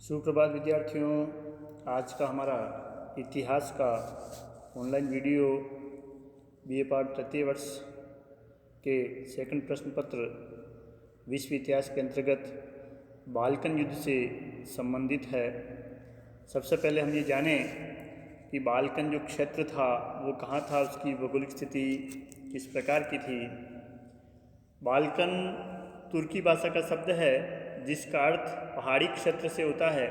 सुप्रभात विद्यार्थियों। आज का हमारा इतिहास का ऑनलाइन वीडियो बीए पार्ट तृतीय वर्ष के सेकंड प्रश्न पत्र विश्व इतिहास के अंतर्गत बाल्कन युद्ध से संबंधित है। सबसे पहले हम ये जानें कि बाल्कन जो क्षेत्र था वो कहाँ था, उसकी भौगोलिक स्थिति किस प्रकार की थी। बाल्कन तुर्की भाषा का शब्द है जिसका अर्थ पहाड़ी क्षेत्र से होता है।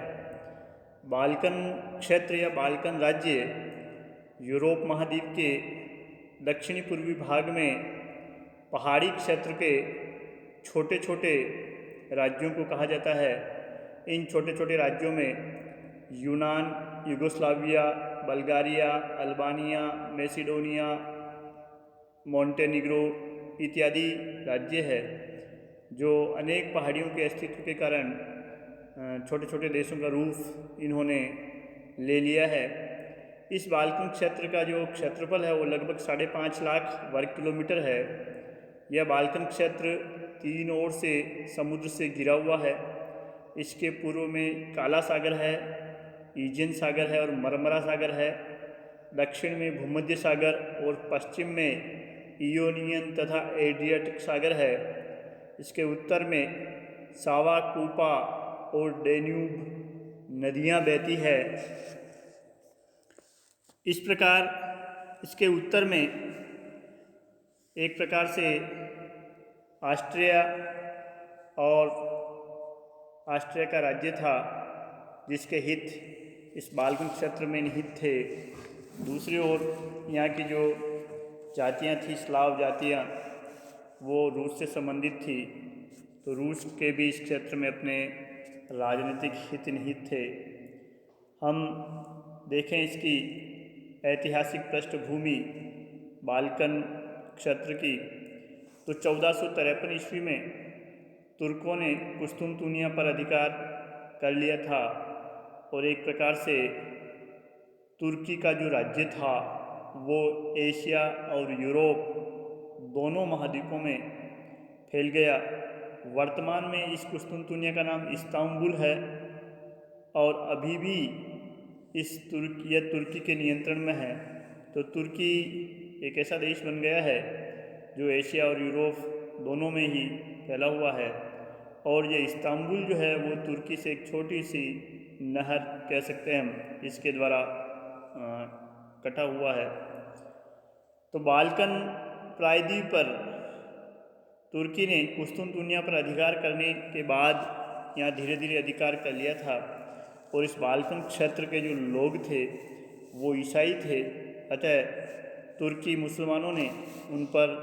बाल्कन क्षेत्र या बाल्कन राज्य यूरोप महाद्वीप के दक्षिणी पूर्वी भाग में पहाड़ी क्षेत्र के छोटे छोटे राज्यों को कहा जाता है। इन छोटे छोटे राज्यों में यूनान, यूगोस्लाविया, बल्गारिया, अल्बानिया, मैसिडोनिया, मोंटेनिग्रो इत्यादि राज्य है जो अनेक पहाड़ियों के अस्तित्व के कारण छोटे छोटे देशों का रूप इन्होंने ले लिया है। इस बाल्कन क्षेत्र का जो क्षेत्रफल है वो लगभग 5.5 लाख वर्ग किलोमीटर है। यह बाल्कन क्षेत्र तीन ओर से समुद्र से घिरा हुआ है। इसके पूर्व में काला सागर है, ईजियन सागर है और मरमरा सागर है। दक्षिण में भूमध्य सागर और पश्चिम में इयोनियन तथा एड्रियाटिक सागर है। इसके उत्तर में सावा, कूपा और डेन्यूब नदियाँ बहती है। इस प्रकार इसके उत्तर में एक प्रकार से ऑस्ट्रिया का राज्य था जिसके हित इस बाल्कन क्षेत्र में निहित थे। दूसरी ओर यहाँ की जो जातियाँ थी, स्लाव जातियाँ, वो रूस से संबंधित थी, तो रूस के भी इस क्षेत्र में अपने राजनीतिक हित निहित थे। हम देखें इसकी ऐतिहासिक पृष्ठभूमि बाल्कन क्षेत्र की, तो 1453 ईस्वी में तुर्कों ने कुस्तुनतुनिया पर अधिकार कर लिया था और एक प्रकार से तुर्की का जो राज्य था वो एशिया और यूरोप दोनों महाद्वीपों में फैल गया। वर्तमान में इस कुस्तुनतुनिया का नाम इस्तांबुल है और अभी भी यह तुर्की के नियंत्रण में है। तो तुर्की एक ऐसा देश बन गया है जो एशिया और यूरोप दोनों में ही फैला हुआ है। और ये इस्तांबुल जो है वो तुर्की से एक छोटी सी नहर कह सकते हैं हम, इसके द्वारा कटा हुआ है। तो बाल्कन प्रायद्वीप पर तुर्की ने कुस्तुनतुनिया पर अधिकार करने के बाद यहाँ धीरे धीरे अधिकार कर लिया था और इस बाल्कन क्षेत्र के जो लोग थे वो ईसाई थे। अतः तुर्की मुसलमानों ने उन पर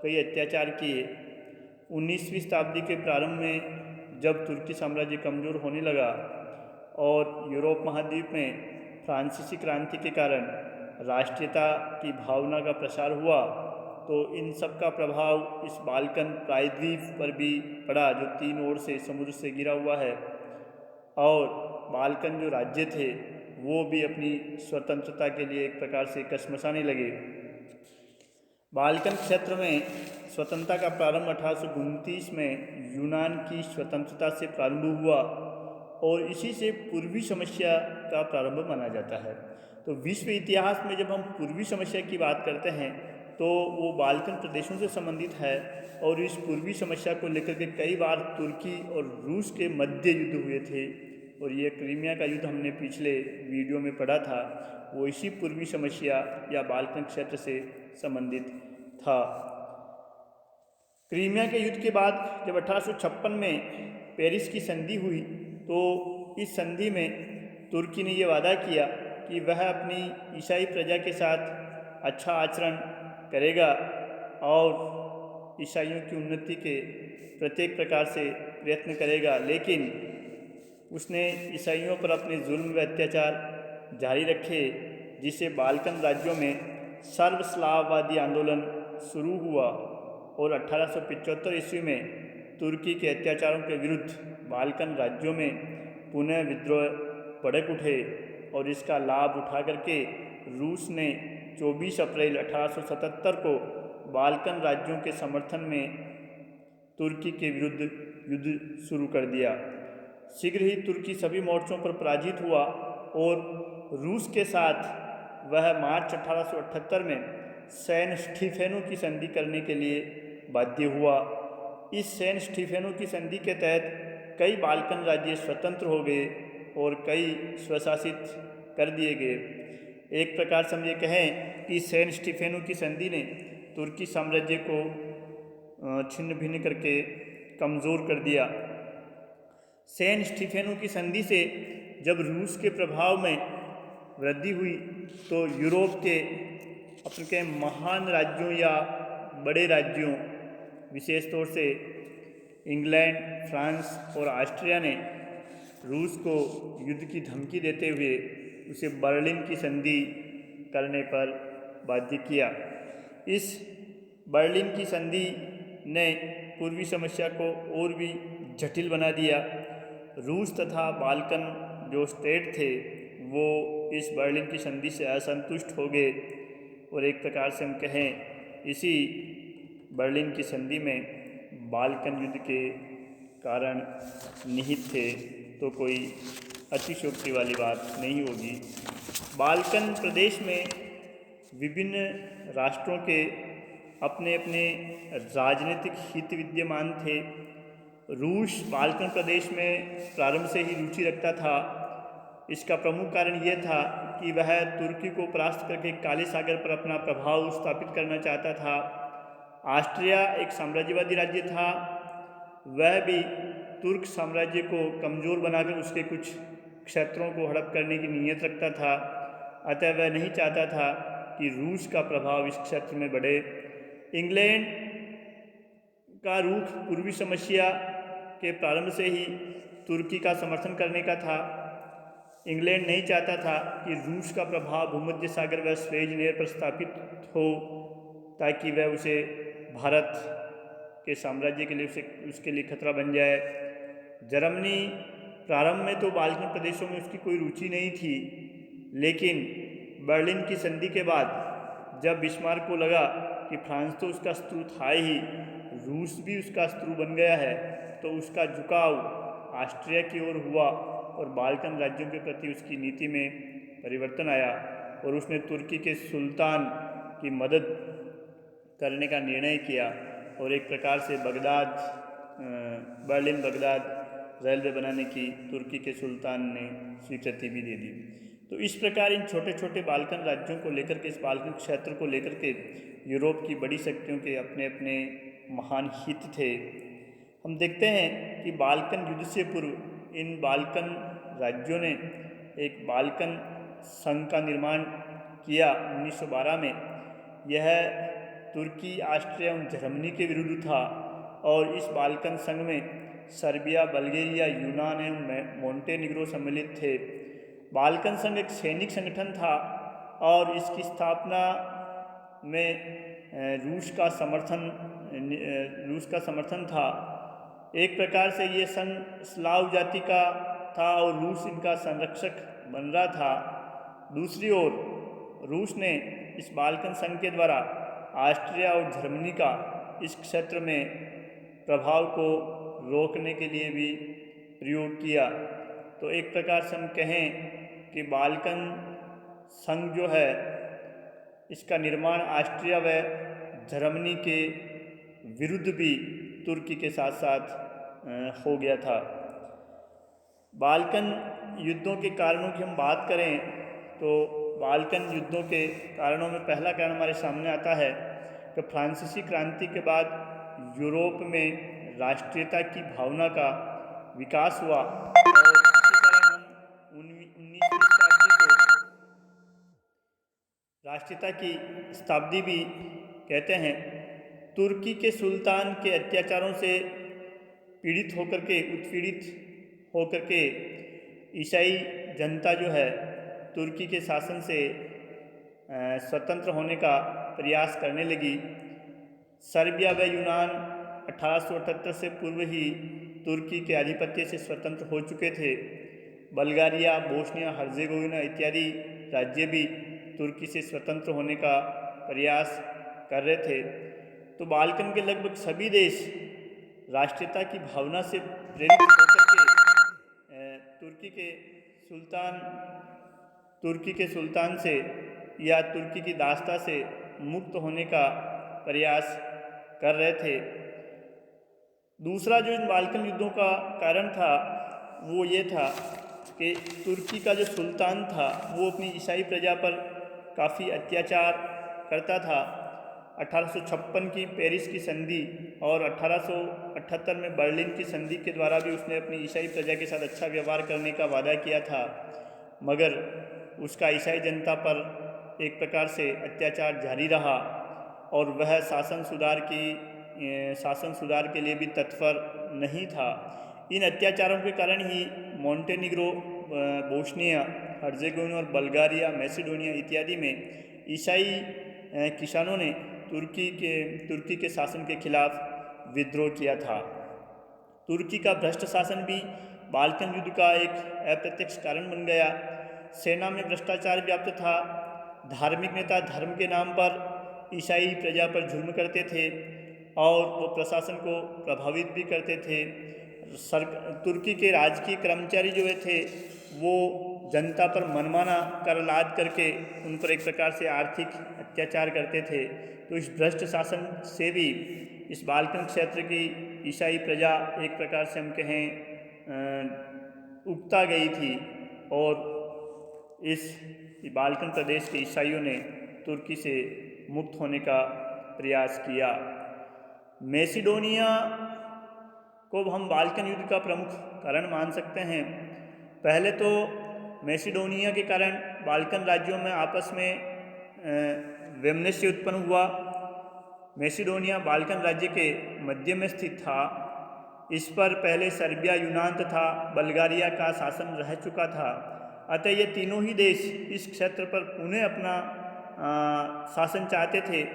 कई अत्याचार किए। 19वीं शताब्दी के प्रारंभ में जब तुर्की साम्राज्य कमज़ोर होने लगा और यूरोप महाद्वीप में फ्रांसीसी क्रांति के कारण राष्ट्रीयता की भावना का प्रसार हुआ, तो इन सब का प्रभाव इस बाल्कन प्रायद्वीप पर भी पड़ा जो तीन ओर से समुद्र से घिरा हुआ है। और बाल्कन जो राज्य थे वो भी अपनी स्वतंत्रता के लिए एक प्रकार से कसमसाने लगे। बाल्कन क्षेत्र में स्वतंत्रता का प्रारंभ 1829 में यूनान की स्वतंत्रता से प्रारंभ हुआ और इसी से पूर्वी समस्या का प्रारंभ माना जाता है। तो विश्व इतिहास में जब हम पूर्वी समस्या की बात करते हैं तो वो बाल्कन प्रदेशों से संबंधित है और इस पूर्वी समस्या को लेकर के कई बार तुर्की और रूस के मध्य युद्ध हुए थे और ये क्रीमिया का युद्ध हमने पिछले वीडियो में पढ़ा था, वो इसी पूर्वी समस्या या बाल्कन क्षेत्र से संबंधित था। क्रीमिया के युद्ध के बाद जब 1856 में पेरिस की संधि हुई तो इस संधि में तुर्की ने ये वादा किया कि वह अपनी ईसाई प्रजा के साथ अच्छा आचरण करेगा और ईसाइयों की उन्नति के प्रत्येक प्रकार से प्रयत्न करेगा, लेकिन उसने ईसाइयों पर अपने जुल्म व अत्याचार जारी रखे, जिससे बाल्कन राज्यों में सर्वस्लाववादी आंदोलन शुरू हुआ और 1875 ईस्वी में तुर्की के अत्याचारों के विरुद्ध बाल्कन राज्यों में पुनः विद्रोह भड़क उठे और इसका लाभ उठा करके रूस ने 24 अप्रैल 1877 को बाल्कन राज्यों के समर्थन में तुर्की के विरुद्ध युद्ध शुरू कर दिया। शीघ्र ही तुर्की सभी मोर्चों पर पराजित हुआ और रूस के साथ वह मार्च 1878 में सैन स्टीफेनो की संधि करने के लिए बाध्य हुआ। इस सैन स्टीफेनो की संधि के तहत कई बाल्कन राज्य स्वतंत्र हो गए और कई स्वशासित कर दिए गए। एक प्रकार से हम ये कहें कि सैन स्टीफेनो की संधि ने तुर्की साम्राज्य को छिन्न भिन्न करके कमज़ोर कर दिया। सैन स्टीफेनो की संधि से जब रूस के प्रभाव में वृद्धि हुई तो यूरोप के अपने महान राज्यों या बड़े राज्यों, विशेष तौर से इंग्लैंड, फ्रांस और ऑस्ट्रिया ने रूस को युद्ध की धमकी देते हुए उसे बर्लिन की संधि करने पर बाध्य किया। इस बर्लिन की संधि ने पूर्वी समस्या को और भी जटिल बना दिया। रूस तथा बाल्कन जो स्टेट थे वो इस बर्लिन की संधि से असंतुष्ट हो गए और एक प्रकार से हम कहें इसी बर्लिन की संधि में बाल्कन युद्ध के कारण निहित थे, तो कोई अतिशयोक्ति वाली बात नहीं होगी। बाल्कन प्रदेश में विभिन्न राष्ट्रों के अपने अपने राजनीतिक हित विद्यमान थे। रूस बाल्कन प्रदेश में प्रारंभ से ही रुचि रखता था। इसका प्रमुख कारण यह था कि वह तुर्की को परास्त करके काले सागर पर अपना प्रभाव स्थापित करना चाहता था। ऑस्ट्रिया एक साम्राज्यवादी राज्य था, वह भी तुर्क साम्राज्य को कमज़ोर बनाकर उसके कुछ क्षेत्रों को हड़प करने की नीयत रखता था। अतः वह नहीं चाहता था कि रूस का प्रभाव इस क्षेत्र में बढ़े। इंग्लैंड का रुख पूर्वी समस्या के प्रारंभ से ही तुर्की का समर्थन करने का था। इंग्लैंड नहीं चाहता था कि रूस का प्रभाव भूमध्य सागर व स्वेज नहर पर स्थापित हो, ताकि वह उसे भारत के साम्राज्य के लिए उसके लिए खतरा बन जाए। जर्मनी प्रारंभ में तो बाल्कन प्रदेशों में उसकी कोई रुचि नहीं थी, लेकिन बर्लिन की संधि के बाद जब बिस्मार्क को लगा कि फ्रांस तो उसका शत्रु था ही, रूस भी उसका शत्रु बन गया है, तो उसका झुकाव ऑस्ट्रिया की ओर हुआ और बाल्कन राज्यों के प्रति उसकी नीति में परिवर्तन आया और उसने तुर्की के सुल्तान की मदद करने का निर्णय किया और एक प्रकार से बर्लिन बगदाद रेलवे बनाने की तुर्की के सुल्तान ने स्वीकृति भी दे दी। तो इस प्रकार इन छोटे छोटे बाल्कन राज्यों को लेकर के, इस बाल्कन क्षेत्र को लेकर के यूरोप की बड़ी शक्तियों के अपने अपने महान हित थे। हम देखते हैं कि बाल्कन युद्ध से पूर्व इन बाल्कन राज्यों ने एक बाल्कन संघ का निर्माण किया 1912 में। यह तुर्की, ऑस्ट्रिया और जर्मनी के विरुद्ध था और इस बाल्कन संघ में सर्बिया, बल्गेरिया, यूनान एवं मोंटेनिग्रो सम्मिलित थे। बाल्कन संघ एक सैनिक संगठन था और इसकी स्थापना में रूस का समर्थन था। एक प्रकार से ये संघ स्लाव जाति का था और रूस इनका संरक्षक बन रहा था। दूसरी ओर रूस ने इस बाल्कन संघ के द्वारा ऑस्ट्रिया और जर्मनी का इस क्षेत्र में प्रभाव को रोकने के लिए भी प्रयोग किया। तो एक प्रकार से हम कहें कि बाल्कन संघ जो है इसका निर्माण ऑस्ट्रिया व जर्मनी के विरुद्ध भी तुर्की के साथ साथ हो गया था। बाल्कन युद्धों के कारणों की हम बात करें तो बाल्कन युद्धों के कारणों में पहला कारण हमारे सामने आता है कि फ्रांसीसी क्रांति के बाद यूरोप में राष्ट्रीयता की भावना का विकास हुआ और इसी कारण हम 19वीं शताब्दी को राष्ट्रीयता की शताब्दी भी कहते हैं। तुर्की के सुल्तान के अत्याचारों से उत्पीड़ित होकर के ईसाई जनता जो है तुर्की के शासन से स्वतंत्र होने का प्रयास करने लगी। सर्बिया व यूनान 1878 से पूर्व ही तुर्की के आधिपत्य से स्वतंत्र हो चुके थे। बल्गारिया, बोस्निया, हर्जेगोविना इत्यादि राज्य भी तुर्की से स्वतंत्र होने का प्रयास कर रहे थे। तो बाल्कन के लगभग सभी देश राष्ट्रीयता की भावना से प्रेरित होकर के के सुल्तान से या तुर्की की दास्ता से मुक्त होने का प्रयास कर रहे थे। दूसरा जो इन बाल्कन युद्धों का कारण था वो ये था कि तुर्की का जो सुल्तान था वो अपनी ईसाई प्रजा पर काफ़ी अत्याचार करता था। 1856 की पेरिस की संधि और 1878 में बर्लिन की संधि के द्वारा भी उसने अपनी ईसाई प्रजा के साथ अच्छा व्यवहार करने का वादा किया था, मगर उसका ईसाई जनता पर एक प्रकार से अत्याचार जारी रहा और वह शासन सुधार के लिए भी तत्पर नहीं था। इन अत्याचारों के कारण ही मोंटेनिग्रो, बोस्निया हर्जेगोविना और बल्गारिया, मैसेडोनिया इत्यादि में ईसाई किसानों ने तुर्की के शासन के खिलाफ विद्रोह किया था। तुर्की का भ्रष्ट शासन भी बाल्कन युद्ध का एक अप्रत्यक्ष कारण बन गया। सेना में भ्रष्टाचार व्याप्त था। धार्मिक नेता धर्म के नाम पर ईसाई प्रजा पर जुल्म करते थे और वो प्रशासन को प्रभावित भी करते थे। तुर्की के राजकीय कर्मचारी जो थे वो जनता पर मनमाना कर लाद करके उन पर एक प्रकार से आर्थिक अत्याचार करते थे। तो इस भ्रष्ट शासन से भी इस बाल्कन क्षेत्र की ईसाई प्रजा एक प्रकार से हम कहें उगता गई थी और इस बाल्कन प्रदेश के ईसाइयों ने तुर्की से मुक्त होने का प्रयास किया। मैसेडोनिया को हम बाल्कन युद्ध का प्रमुख कारण मान सकते हैं। पहले तो मैसेडोनिया के कारण बाल्कन राज्यों में आपस में वैमनस्य उत्पन्न हुआ। मैसेडोनिया बाल्कन राज्य के मध्य में स्थित था। इस पर पहले सर्बिया, यूनान तथा बल्गारिया का शासन रह चुका था। अतः ये तीनों ही देश इस क्षेत्र पर पुनः अपना शासन चाहते थे।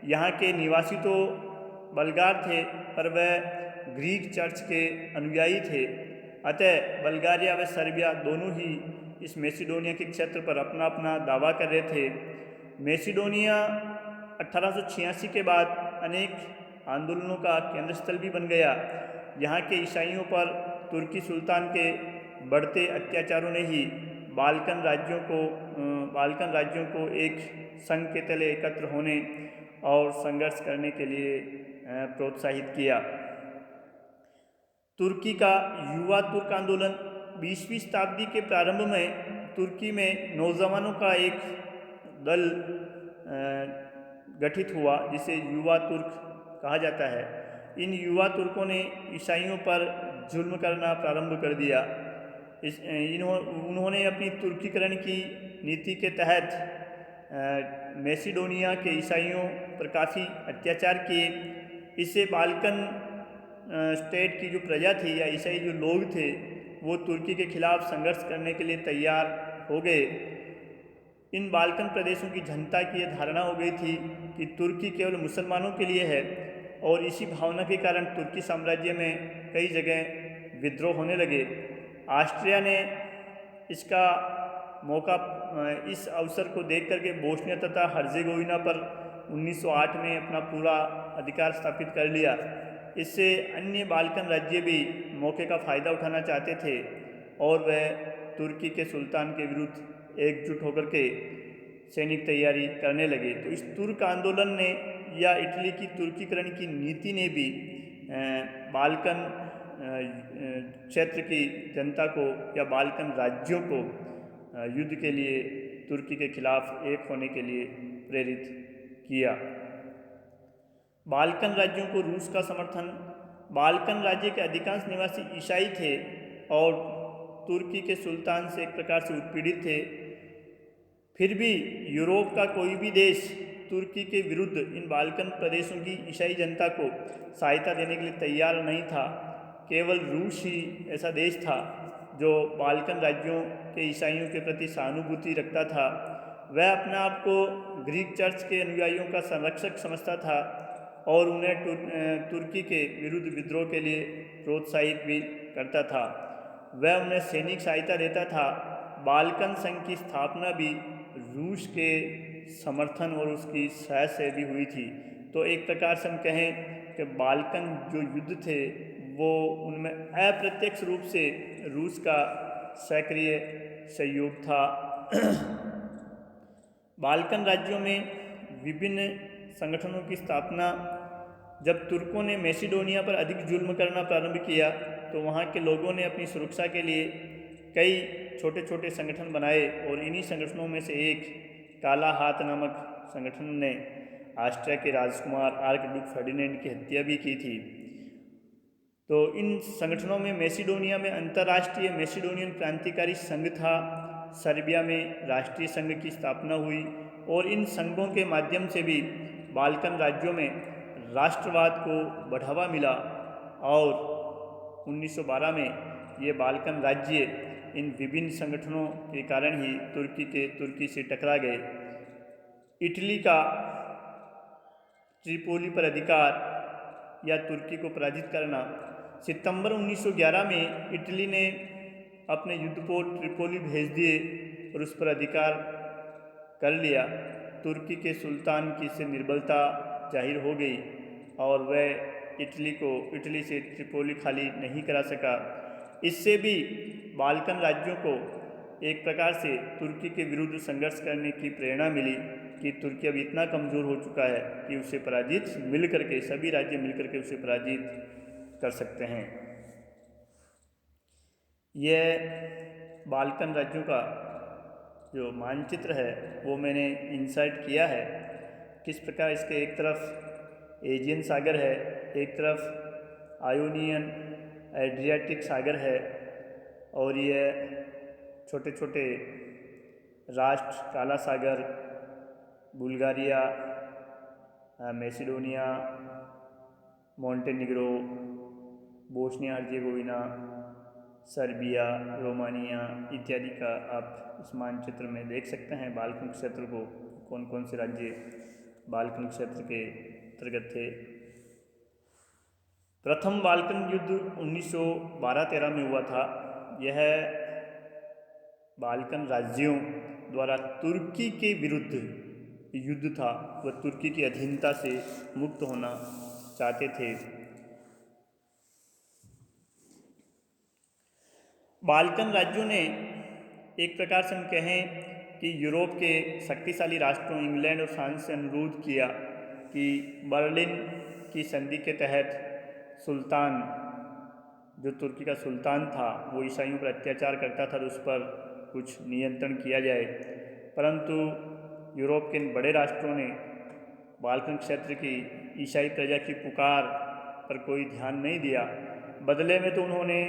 यहाँ के निवासी तो बल्गार थे पर वह ग्रीक चर्च के अनुयायी थे। अतः बल्गारिया व सर्बिया दोनों ही इस मैसेडोनिया के क्षेत्र पर अपना अपना दावा कर रहे थे। मैसेडोनिया 1886 के बाद अनेक आंदोलनों का केंद्र स्थल भी बन गया। यहाँ के ईसाइयों पर तुर्की सुल्तान के बढ़ते अत्याचारों ने ही बाल्कन राज्यों को एक संघ के तले एकत्र होने और संघर्ष करने के लिए प्रोत्साहित किया। तुर्की का युवा तुर्क आंदोलन 20वीं शताब्दी के प्रारंभ में तुर्की में नौजवानों का एक दल गठित हुआ जिसे युवा तुर्क कहा जाता है। इन युवा तुर्कों ने ईसाइयों पर जुल्म करना प्रारंभ कर दिया। उन्होंने अपनी तुर्कीकरण की नीति के तहत मैसेडोनिया के ईसाइयों पर काफ़ी अत्याचार किए। इससे बाल्कन स्टेट की जो प्रजा थी या ईसाई जो लोग थे वो तुर्की के खिलाफ संघर्ष करने के लिए तैयार हो गए। इन बाल्कन प्रदेशों की जनता की यह धारणा हो गई थी कि तुर्की केवल मुसलमानों के लिए है और इसी भावना के कारण तुर्की साम्राज्य में कई जगह विद्रोह होने लगे। ऑस्ट्रिया ने इस अवसर को देख करके बोस्निया तथा हर्जेगोविना पर 1908 में अपना पूरा अधिकार स्थापित कर लिया। इससे अन्य बाल्कन राज्य भी मौके का फ़ायदा उठाना चाहते थे और वह तुर्की के सुल्तान के विरुद्ध एकजुट होकर के सैनिक तैयारी करने लगे। तो इस तुर्क आंदोलन ने या इटली की तुर्कीकरण की नीति ने भी बाल्कन क्षेत्र की जनता को या बाल्कन राज्यों को युद्ध के लिए तुर्की के खिलाफ एक होने के लिए प्रेरित किया। बाल्कन राज्यों को रूस का समर्थन। बाल्कन राज्य के अधिकांश निवासी ईसाई थे और तुर्की के सुल्तान से एक प्रकार से उत्पीड़ित थे। फिर भी यूरोप का कोई भी देश तुर्की के विरुद्ध इन बाल्कन प्रदेशों की ईसाई जनता को सहायता देने के लिए तैयार नहीं था। केवल रूस ही ऐसा देश था जो बाल्कन राज्यों के ईसाइयों के प्रति सहानुभूति रखता था। वह अपने आप को ग्रीक चर्च के अनुयायियों का संरक्षक समझता था और उन्हें तुर्की के विरुद्ध विद्रोह के लिए प्रोत्साहित भी करता था। वह उन्हें सैनिक सहायता देता था। बाल्कन संघ की स्थापना भी रूस के समर्थन और उसकी सहायता से भी हुई थी। तो एक प्रकार से हम कहें कि बाल्कन जो युद्ध थे वो उनमें अप्रत्यक्ष रूप से रूस का सक्रिय सहयोग था। बाल्कन राज्यों में विभिन्न संगठनों की स्थापना, जब तुर्कों ने मैसिडोनिया पर अधिक जुल्म करना प्रारंभ किया तो वहाँ के लोगों ने अपनी सुरक्षा के लिए कई छोटे छोटे संगठन बनाए और इन्हीं संगठनों में से एक काला हाथ नामक संगठन ने ऑस्ट्रिया के राजकुमार आर्कड्यूक फर्डिनेंड की हत्या भी की थी। तो इन संगठनों में मैसिडोनिया में अंतर्राष्ट्रीय मैसिडोनियन क्रांतिकारी संघ था, सर्बिया में राष्ट्रीय संघ की स्थापना हुई और इन संघों के माध्यम से भी बाल्कन राज्यों में राष्ट्रवाद को बढ़ावा मिला और 1912 में ये बाल्कन राज्य इन विभिन्न संगठनों के कारण ही तुर्की से टकरा गए। इटली का त्रिपोली पर अधिकार या तुर्की को पराजित करना। सितंबर 1911 में इटली ने अपने युद्धपोत त्रिपोली भेज दिए और उस पर अधिकार कर लिया। तुर्की के सुल्तान की से निर्बलता जाहिर हो गई और वह इटली से त्रिपोली खाली नहीं करा सका। इससे भी बाल्कन राज्यों को एक प्रकार से तुर्की के विरुद्ध संघर्ष करने की प्रेरणा मिली कि तुर्की अब इतना कमज़ोर हो चुका है कि उसे पराजित सभी राज्य मिलकर के उसे पराजित कर सकते हैं। यह बाल्कन राज्यों का जो मानचित्र है वो मैंने इंसर्ट किया है। किस प्रकार इसके एक तरफ एजियन सागर है, एक तरफ आयोनियन एड्रियाटिक सागर है और ये छोटे छोटे राष्ट्र काला सागर, Bulgaria, Macedonia, Montenegro, Bosnia Herzegovina, Serbia, Romania इत्यादि का आप इस मानचित्र में देख सकते हैं। बाल्कन क्षेत्र को कौन कौन से राज्य बाल्कन क्षेत्र के अंतर्गत थे। प्रथम बाल्कन युद्ध 1912-13 में हुआ था। यह बाल्कन राज्यों द्वारा तुर्की के विरुद्ध युद्ध था। वह तुर्की की अधीनता से मुक्त होना चाहते थे। बाल्कन राज्यों ने एक प्रकार से हम कहें कि यूरोप के शक्तिशाली राष्ट्रों इंग्लैंड और फ्रांस से अनुरोध किया कि बर्लिन की संधि के तहत सुल्तान, जो तुर्की का सुल्तान था, वो ईसाइयों पर अत्याचार करता था तो उस पर कुछ नियंत्रण किया जाए। परंतु यूरोप के बड़े राष्ट्रों ने बाल्कन क्षेत्र की ईसाई प्रजा की पुकार पर कोई ध्यान नहीं दिया। बदले में तो उन्होंने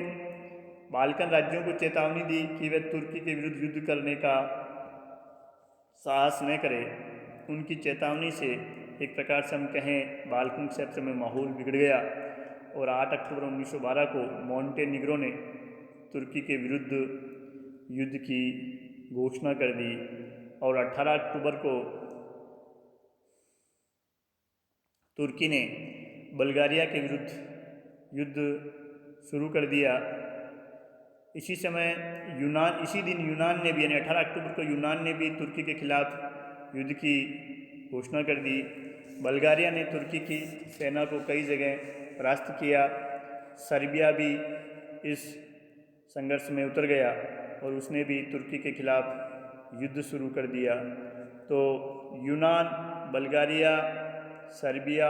बाल्कन राज्यों को चेतावनी दी कि वे तुर्की के विरुद्ध युद्ध करने का साहस न करें। उनकी चेतावनी से एक प्रकार से हम कहें बाल्कन क्षेत्र में माहौल बिगड़ गया और 8 अक्टूबर 1912 को मोंटेनिग्रो ने तुर्की के विरुद्ध युद्ध की घोषणा कर दी और 18 अक्टूबर को तुर्की ने बुल्गारिया के विरुद्ध युद्ध शुरू कर दिया। इसी दिन यूनान ने भी, यानी 18 अक्टूबर को यूनान ने भी तुर्की के खिलाफ युद्ध की घोषणा कर दी। बुल्गारिया ने तुर्की की सेना को कई जगह परास्त किया। सर्बिया भी इस संघर्ष में उतर गया और उसने भी तुर्की के खिलाफ युद्ध शुरू कर दिया। तो यूनान, बुल्गारिया, सर्बिया,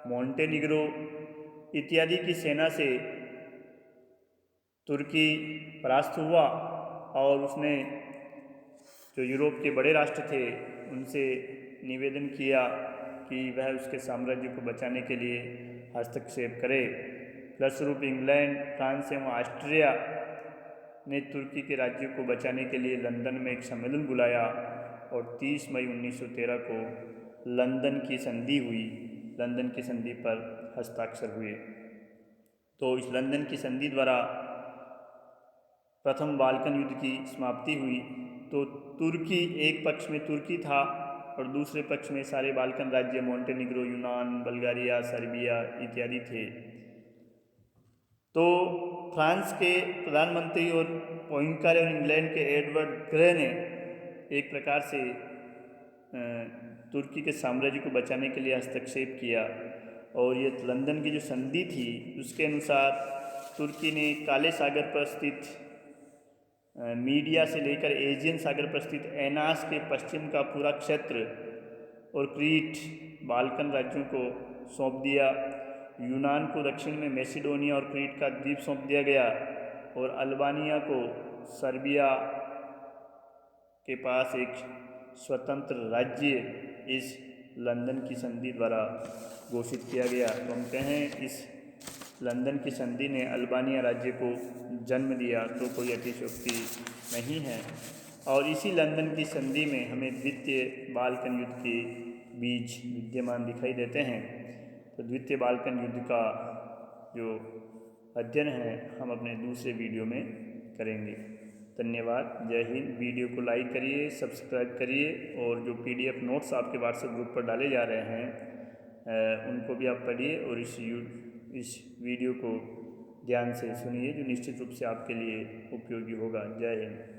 मोंटेनिग्रो इत्यादि की सेना से तुर्की परास्त हुआ और उसने जो यूरोप के बड़े राष्ट्र थे उनसे निवेदन किया कि वह उसके साम्राज्य को बचाने के लिए हस्तक्षेप करे। फलस्वरूप इंग्लैंड, फ्रांस एवं ऑस्ट्रिया ने तुर्की के राज्य को बचाने के लिए लंदन में एक सम्मेलन बुलाया और 30 मई 1913 को लंदन की संधि हुई। लंदन की संधि पर हस्ताक्षर हुए। तो इस लंदन की संधि द्वारा प्रथम बाल्कन युद्ध की समाप्ति हुई। तो तुर्की, एक पक्ष में तुर्की था और दूसरे पक्ष में सारे बाल्कन राज्य मोंटेनिग्रो, यूनान, बुल्गारिया, सर्बिया इत्यादि थे। तो फ्रांस के प्रधानमंत्री और पोइंकार और इंग्लैंड के एडवर्ड ग्रे ने एक प्रकार से तुर्की के साम्राज्य को बचाने के लिए हस्तक्षेप किया और ये लंदन की जो संधि थी उसके अनुसार तुर्की ने काले सागर पर स्थित मीडिया से लेकर एजियन सागर पर स्थित एनास के पश्चिम का पूरा क्षेत्र और क्रीट बाल्कन राज्यों को सौंप दिया। यूनान को दक्षिण में मैसिडोनिया और क्रीट का द्वीप सौंप दिया गया और अल्बानिया को सर्बिया के पास एक स्वतंत्र राज्य इस लंदन की संधि द्वारा घोषित किया गया। तो हम कहें इस लंदन की संधि ने अल्बानिया राज्य को जन्म दिया तो कोई अतिशयोक्ति नहीं है। और इसी लंदन की संधि में हमें द्वितीय बाल्कन युद्ध के बीज विद्यमान दिखाई देते हैं। तो द्वितीय बाल्कन युद्ध का जो अध्ययन है हम अपने दूसरे वीडियो में करेंगे। धन्यवाद। जय हिंद। वीडियो को लाइक करिए, सब्सक्राइब करिए और जो PDF नोट्स आपके व्हाट्सएप ग्रुप पर डाले जा रहे हैं उनको भी आप पढ़िए और इस वीडियो को ध्यान से सुनिए जो निश्चित रूप से आपके लिए उपयोगी होगा। जय हिंद।